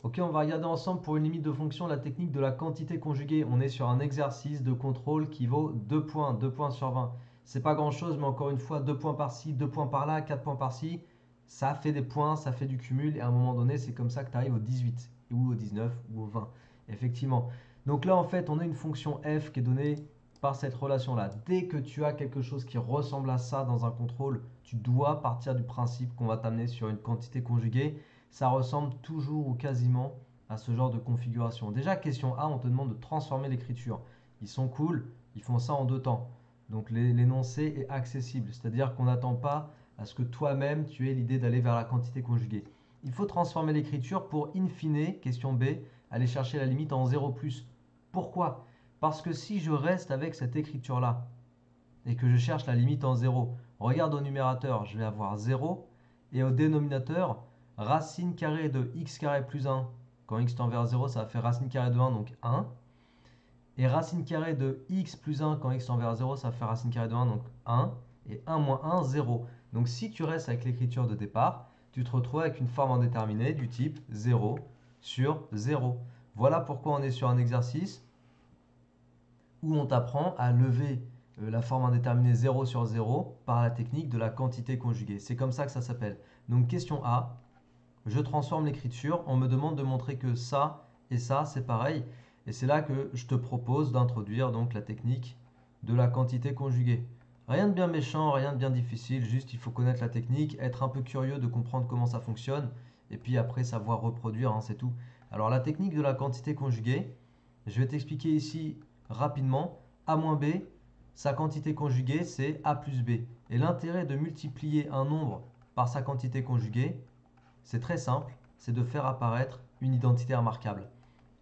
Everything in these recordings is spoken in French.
Ok, on va regarder ensemble pour une limite de fonction la technique de la quantité conjuguée. On est sur un exercice de contrôle qui vaut 2 points sur 20. C'est pas grand chose, mais encore une fois, 2 points par-ci, 2 points par-là, 4 points par-ci. Ça fait des points, ça fait du cumul, et à un moment donné, c'est comme ça que tu arrives au 18, ou au 19, ou au 20. Effectivement. Donc là, en fait, on a une fonction f qui est donnée par cette relation-là. Dès que tu as quelque chose qui ressemble à ça dans un contrôle, tu dois partir du principe qu'on va t'amener sur une quantité conjuguée. Ça ressemble toujours ou quasiment à ce genre de configuration. Déjà, question A, on te demande de transformer l'écriture. Ils sont cool, ils font ça en 2 temps. Donc l'énoncé est accessible, c'est-à-dire qu'on n'attend pas à ce que toi-même tu aies l'idée d'aller vers la quantité conjuguée. Il faut transformer l'écriture pour, in fine, question B, aller chercher la limite en 0 plus. Pourquoi? Parce que si je reste avec cette écriture-là et que je cherche la limite en 0, regarde au numérateur, je vais avoir 0, et au dénominateur, racine carrée de x carré plus 1, quand x tend vers 0, ça va faire racine carrée de 1, donc 1. Et racine carrée de x plus 1, quand x tend vers 0, ça va faire racine carrée de 1, donc 1. Et 1 moins 1, 0. Donc si tu restes avec l'écriture de départ, tu te retrouves avec une forme indéterminée du type 0 sur 0. Voilà pourquoi on est sur un exercice où on t'apprend à lever la forme indéterminée 0 sur 0 par la technique de la quantité conjuguée. C'est comme ça que ça s'appelle. Donc question A, je transforme l'écriture, on me demande de montrer que ça et ça, c'est pareil. Et c'est là que je te propose d'introduire donc la technique de la quantité conjuguée. Rien de bien méchant, rien de bien difficile, juste il faut connaître la technique, être un peu curieux de comprendre comment ça fonctionne, et puis après savoir reproduire, hein, c'est tout. Alors la technique de la quantité conjuguée, je vais t'expliquer ici rapidement. A moins B, sa quantité conjuguée, c'est A plus B. Et l'intérêt de multiplier un nombre par sa quantité conjuguée, c'est très simple, c'est de faire apparaître une identité remarquable.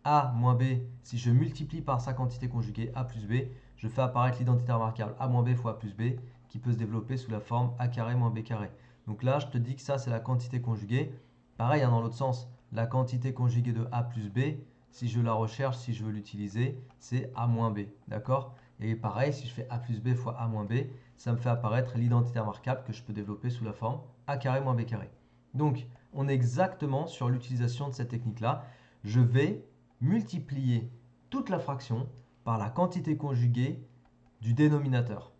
A moins B, si je multiplie par sa quantité conjuguée A plus B, je fais apparaître l'identité remarquable A moins B fois A plus B qui peut se développer sous la forme A carré moins B carré. Donc là, je te dis que ça, c'est la quantité conjuguée. Pareil, hein, dans l'autre sens, la quantité conjuguée de A plus B, si je la recherche, si je veux l'utiliser, c'est A moins B. D'accord? Et pareil, si je fais A plus B fois A moins B, ça me fait apparaître l'identité remarquable que je peux développer sous la forme A carré moins B carré. Donc, on est exactement sur l'utilisation de cette technique-là. Je vais multiplier toute la fraction par la quantité conjuguée du dénominateur.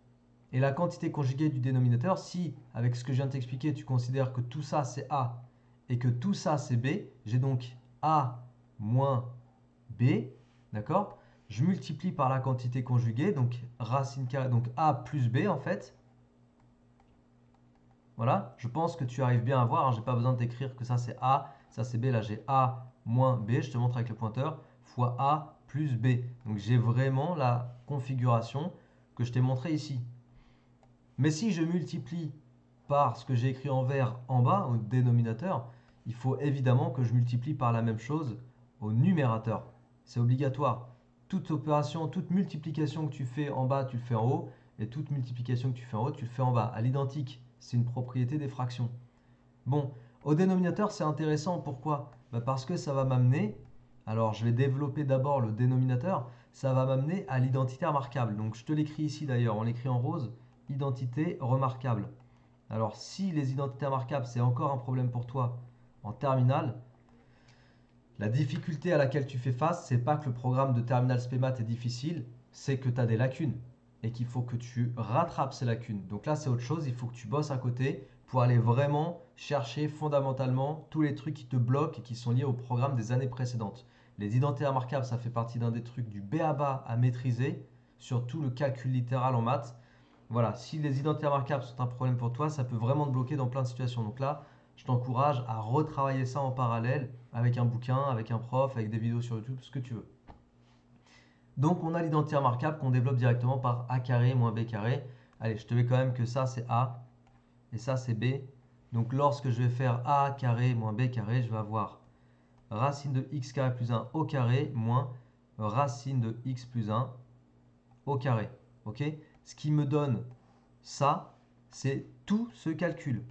Et la quantité conjuguée du dénominateur, si avec ce que je viens de t'expliquer, tu considères que tout ça c'est A et que tout ça c'est B, j'ai donc A moins B, d'accord? Je multiplie par la quantité conjuguée, donc racine carrée, donc A plus B en fait. Voilà, je pense que tu arrives bien à voir, hein, j'ai pas besoin de t'écrire que ça c'est A, ça c'est B, là j'ai A moins B, je te montre avec le pointeur, fois A plus B. Donc j'ai vraiment la configuration que je t'ai montré ici. Mais si je multiplie par ce que j'ai écrit en vert en bas, au dénominateur, il faut évidemment que je multiplie par la même chose au numérateur. C'est obligatoire. Toute opération, toute multiplication que tu fais en bas, tu le fais en haut, et toute multiplication que tu fais en haut, tu le fais en bas. À l'identique, c'est une propriété des fractions. Bon, au dénominateur, c'est intéressant. Pourquoi? Bah parce que ça va m'amener, alors je vais développer d'abord le dénominateur, ça va m'amener à l'identité remarquable. Donc je te l'écris ici d'ailleurs, on l'écrit en rose, identité remarquable. Alors si les identités remarquables, c'est encore un problème pour toi en terminale, la difficulté à laquelle tu fais face, c'est pas que le programme de terminal SPEMAT est difficile, c'est que tu as des lacunes et qu'il faut que tu rattrapes ces lacunes. Donc là, c'est autre chose, il faut que tu bosses à côté pour aller vraiment chercher fondamentalement tous les trucs qui te bloquent et qui sont liés au programme des années précédentes. Les identités remarquables, ça fait partie d'un des trucs du b.a.-ba à maîtriser, surtout le calcul littéral en maths. Voilà, si les identités remarquables sont un problème pour toi, ça peut vraiment te bloquer dans plein de situations. Donc là, je t'encourage à retravailler ça en parallèle avec un bouquin, avec un prof, avec des vidéos sur YouTube, ce que tu veux. Donc on a l'identité remarquable qu'on développe directement par a carré moins b carré. Allez, je te mets quand même que ça c'est a et ça c'est b. Donc lorsque je vais faire a carré moins b carré, je vais avoir racine de x carré plus 1 au carré moins racine de x plus 1 au carré. Ok? Ce qui me donne ça, c'est tout ce calcul.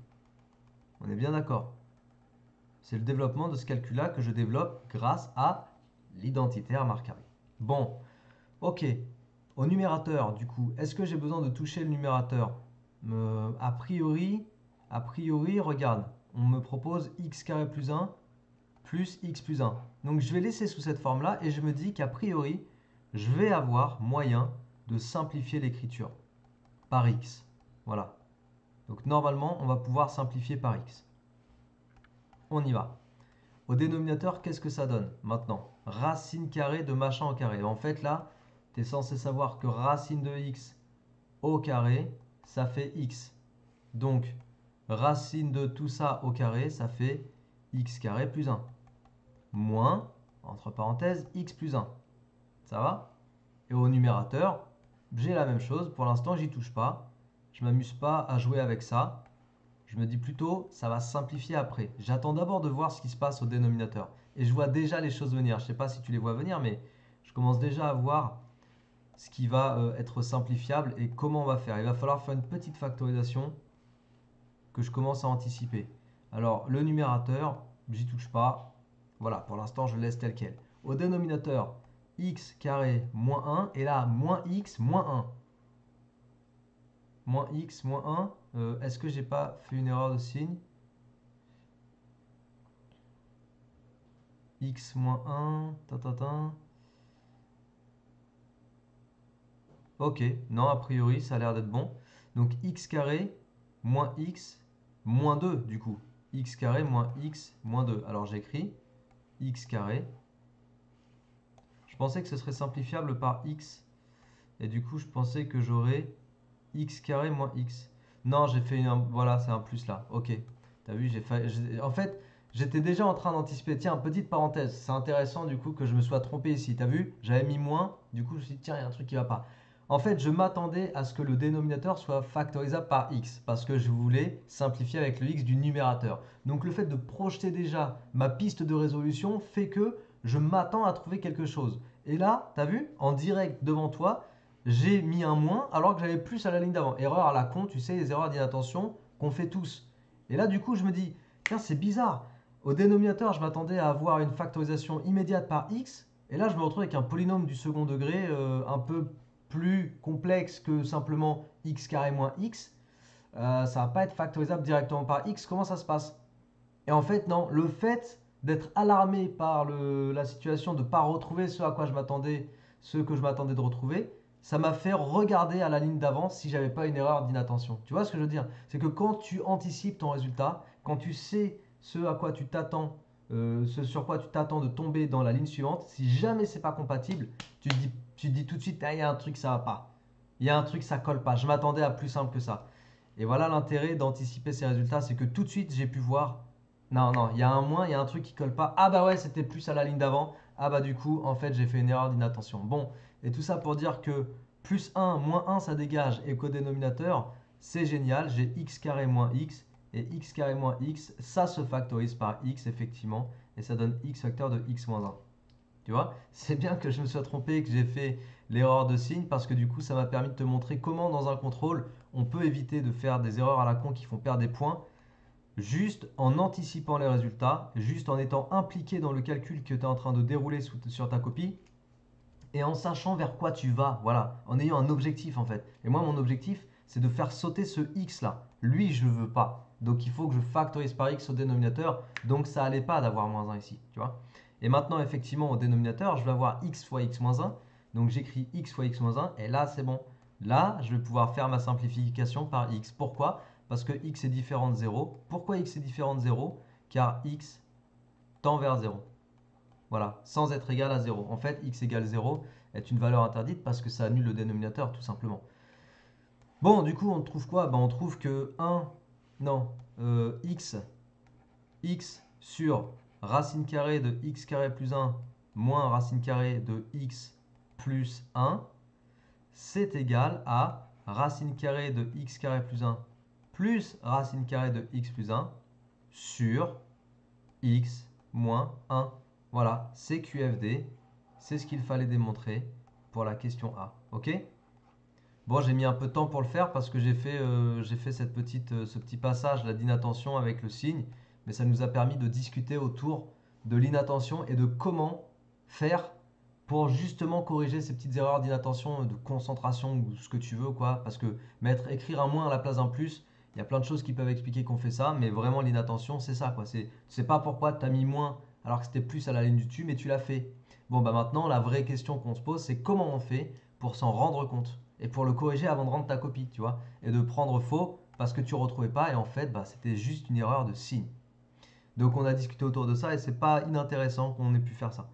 On est bien d'accord? C'est le développement de ce calcul-là que je développe grâce à l'identité remarquable. Bon, ok. Au numérateur, du coup, est-ce que j'ai besoin de toucher le numérateur? A priori, regarde, on me propose x carré plus 1 plus x plus 1. Donc je vais laisser sous cette forme-là et je me dis qu'a priori, je vais avoir moyen de simplifier l'écriture par x. Voilà. Donc normalement, on va pouvoir simplifier par x. On y va. Au dénominateur, qu'est-ce que ça donne maintenant? Racine carrée de machin au carré. En fait, là, tu es censé savoir que racine de x au carré, ça fait x. Donc, racine de tout ça au carré, ça fait x carré plus 1. Moins, entre parenthèses, x plus 1. Ça va? Et au numérateur, j'ai la même chose. Pour l'instant, j'y touche pas. Je m'amuse pas à jouer avec ça. Je me dis plutôt, ça va simplifier après. J'attends d'abord de voir ce qui se passe au dénominateur. Et je vois déjà les choses venir. Je ne sais pas si tu les vois venir, mais je commence déjà à voir ce qui va être simplifiable et comment on va faire. Il va falloir faire une petite factorisation que je commence à anticiper. Alors, le numérateur, j'y touche pas. Voilà, pour l'instant, je le laisse tel quel. Au dénominateur, x carré moins 1. Et là, moins x moins 1. Moins x moins 1. Est-ce que j'ai pas fait une erreur de signe? X moins 1. Ok, non, a priori, ça a l'air d'être bon. Donc x carré moins x moins 2 du coup. X carré moins x moins 2. Alors j'écris x carré. Je pensais que ce serait simplifiable par x. Et du coup, je pensais que j'aurais x carré moins x. Non, j'ai fait une... Voilà, c'est un plus là. Ok. T'as vu, j'ai fait... En fait, j'étais déjà en train d'anticiper. Tiens, petite parenthèse. C'est intéressant du coup que je me sois trompé ici. T'as vu, j'avais mis moins. Du coup, je me suis dit, tiens, il y a un truc qui va pas. En fait, je m'attendais à ce que le dénominateur soit factorisable par x. Parce que je voulais simplifier avec le x du numérateur. Donc le fait de projeter déjà ma piste de résolution fait que je m'attends à trouver quelque chose. Et là, t'as vu, en direct devant toi, j'ai mis un moins alors que j'avais plus à la ligne d'avant. Erreur à la con, tu sais, les erreurs d'inattention qu'on fait tous. Et là, du coup, je me dis, tiens, c'est bizarre. Au dénominateur, je m'attendais à avoir une factorisation immédiate par x. Et là, je me retrouve avec un polynôme du second degré un peu plus complexe que simplement x carré moins x. Ça va pas être factorisable directement par x. Comment ça se passe? Et en fait, non. Le fait d'être alarmé par la situation, de ne pas retrouver ce à quoi je m'attendais, ce que je m'attendais de retrouver, ça m'a fait regarder à la ligne d'avant si j'avais pas une erreur d'inattention. Tu vois ce que je veux dire? C'est que quand tu anticipes ton résultat, quand tu sais ce à quoi tu t'attends, ce sur quoi tu t'attends de tomber dans la ligne suivante, si jamais c'est pas compatible, tu te dis tout de suite, ah, il y a un truc, ça va pas. Il y a un truc, ça colle pas. Je m'attendais à plus simple que ça. Et voilà l'intérêt d'anticiper ces résultats, c'est que tout de suite j'ai pu voir, non, non, il y a un moins, il y a un truc qui colle pas. Ah bah ouais, c'était plus à la ligne d'avant. Ah bah du coup, en fait, j'ai fait une erreur d'inattention. Bon, et tout ça pour dire que plus 1, moins 1, ça dégage. Et qu'au dénominateur, c'est génial. J'ai x carré moins x. Et x carré moins x, ça se factorise par x, effectivement. Et ça donne x facteur de x moins 1. Tu vois? C'est bien que je me sois trompé et que j'ai fait l'erreur de signe parce que du coup, ça m'a permis de te montrer comment, dans un contrôle, on peut éviter de faire des erreurs à la con qui font perdre des points juste en anticipant les résultats, juste en étant impliqué dans le calcul que tu es en train de dérouler sur ta copie et en sachant vers quoi tu vas, voilà, en ayant un objectif en fait. Et moi, mon objectif, c'est de faire sauter ce x là. Lui, je ne veux pas. Donc, il faut que je factorise par x au dénominateur. Donc, ça n'allait pas d'avoir moins 1 ici, tu vois. Et maintenant, effectivement, au dénominateur, je vais avoir x fois x moins 1. Donc, j'écris x fois x moins 1 et là, c'est bon. Là, je vais pouvoir faire ma simplification par x. Pourquoi? Parce que x est différent de 0. Pourquoi x est différent de 0? Car x tend vers 0. Voilà, sans être égal à 0. En fait, x égale 0 est une valeur interdite parce que ça annule le dénominateur, tout simplement. Bon, du coup, on trouve quoi? On trouve que 1, non, x sur racine carrée de x carré plus 1 moins racine carrée de x plus 1, c'est égal à racine carrée de x carré plus 1 plus racine carrée de x plus 1 sur x moins 1. Voilà, c'est QFD. C'est ce qu'il fallait démontrer pour la question A. Ok? Bon, j'ai mis un peu de temps pour le faire parce que j'ai fait ce petit passage là d'inattention avec le signe, mais ça nous a permis de discuter autour de l'inattention et de comment faire pour justement corriger ces petites erreurs d'inattention, de concentration ou ce que tu veux, quoi. Parce que écrire un moins à la place d'un plus, il y a plein de choses qui peuvent expliquer qu'on fait ça, mais vraiment l'inattention, c'est ça, quoi. Tu sais pas pourquoi tu as mis moins alors que c'était plus à la ligne du dessus, mais tu l'as fait. Bon, bah maintenant, la vraie question qu'on se pose, c'est comment on fait pour s'en rendre compte et pour le corriger avant de rendre ta copie, tu vois, et de prendre faux parce que tu ne retrouvais pas et en fait, bah, c'était juste une erreur de signe. Donc on a discuté autour de ça et c'est pas inintéressant qu'on ait pu faire ça.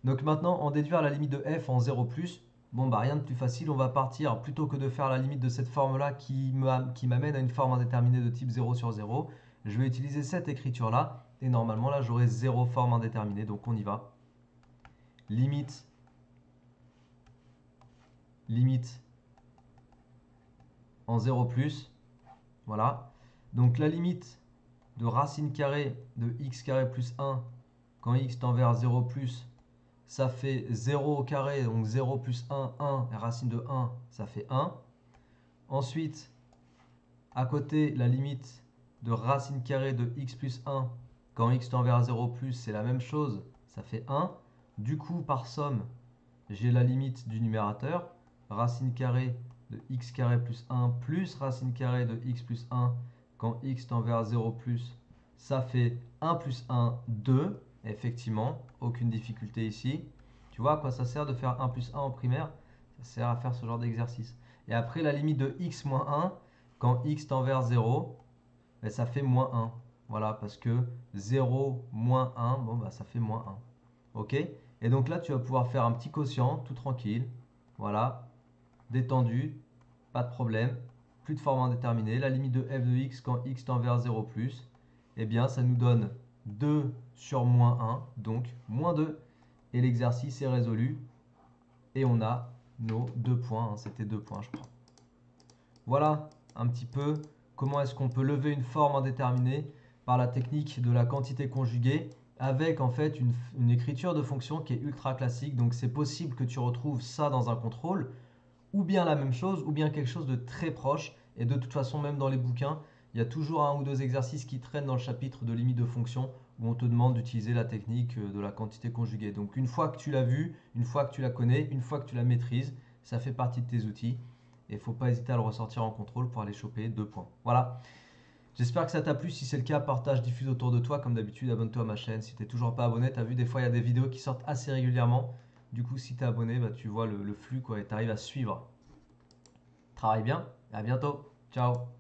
Donc maintenant, en déduire la limite de f en 0 plus, bon bah rien de plus facile, on va partir, plutôt que de faire la limite de cette forme-là qui m'amène à une forme indéterminée de type 0 sur 0, je vais utiliser cette écriture-là, et normalement là j'aurai 0 forme indéterminée, donc on y va. Limite en 0 plus, voilà. Donc la limite de racine carrée de x carré plus 1 quand x tend vers 0 plus, ça fait 0 au carré, donc 0 plus 1, 1, et racine de 1, ça fait 1. Ensuite, à côté, la limite de racine carrée de x plus 1, quand x tend vers 0 plus, c'est la même chose, ça fait 1. Du coup, par somme, j'ai la limite du numérateur, racine carrée de x carré plus 1 plus racine carrée de x plus 1, quand x tend vers 0 plus, ça fait 1 plus 1, 2. Effectivement, aucune difficulté ici. Tu vois à quoi ça sert de faire 1 plus 1 en primaire? Ça sert à faire ce genre d'exercice. Et après, la limite de x moins 1, quand x tend vers 0, ben, ça fait moins 1. Voilà, parce que 0 moins 1, bon, bah, ça fait moins 1. Ok? Et donc là, tu vas pouvoir faire un petit quotient, tout tranquille. Voilà, détendu, pas de problème. Plus de forme indéterminée. La limite de f de x quand x tend vers 0 plus, eh bien, ça nous donne 2 sur moins 1, donc moins 2. Et l'exercice est résolu. Et on a nos 2 points. Hein. C'était 2 points, je crois. Voilà un petit peu comment est-ce qu'on peut lever une forme indéterminée par la technique de la quantité conjuguée avec en fait une écriture de fonction qui est ultra classique. Donc c'est possible que tu retrouves ça dans un contrôle, ou bien la même chose, ou bien quelque chose de très proche. Et de toute façon, même dans les bouquins, il y a toujours un ou deux exercices qui traînent dans le chapitre de limite de fonction où on te demande d'utiliser la technique de la quantité conjuguée. Donc une fois que tu l'as vu, une fois que tu la connais, une fois que tu la maîtrises, ça fait partie de tes outils. Et il ne faut pas hésiter à le ressortir en contrôle pour aller choper 2 points. Voilà. J'espère que ça t'a plu. Si c'est le cas, partage, diffuse autour de toi. Comme d'habitude, abonne-toi à ma chaîne. Si tu n'es toujours pas abonné, tu as vu, des fois, il y a des vidéos qui sortent assez régulièrement. Du coup, si tu es abonné, bah, tu vois le flux quoi, et tu arrives à suivre. Travaille bien et à bientôt. Ciao.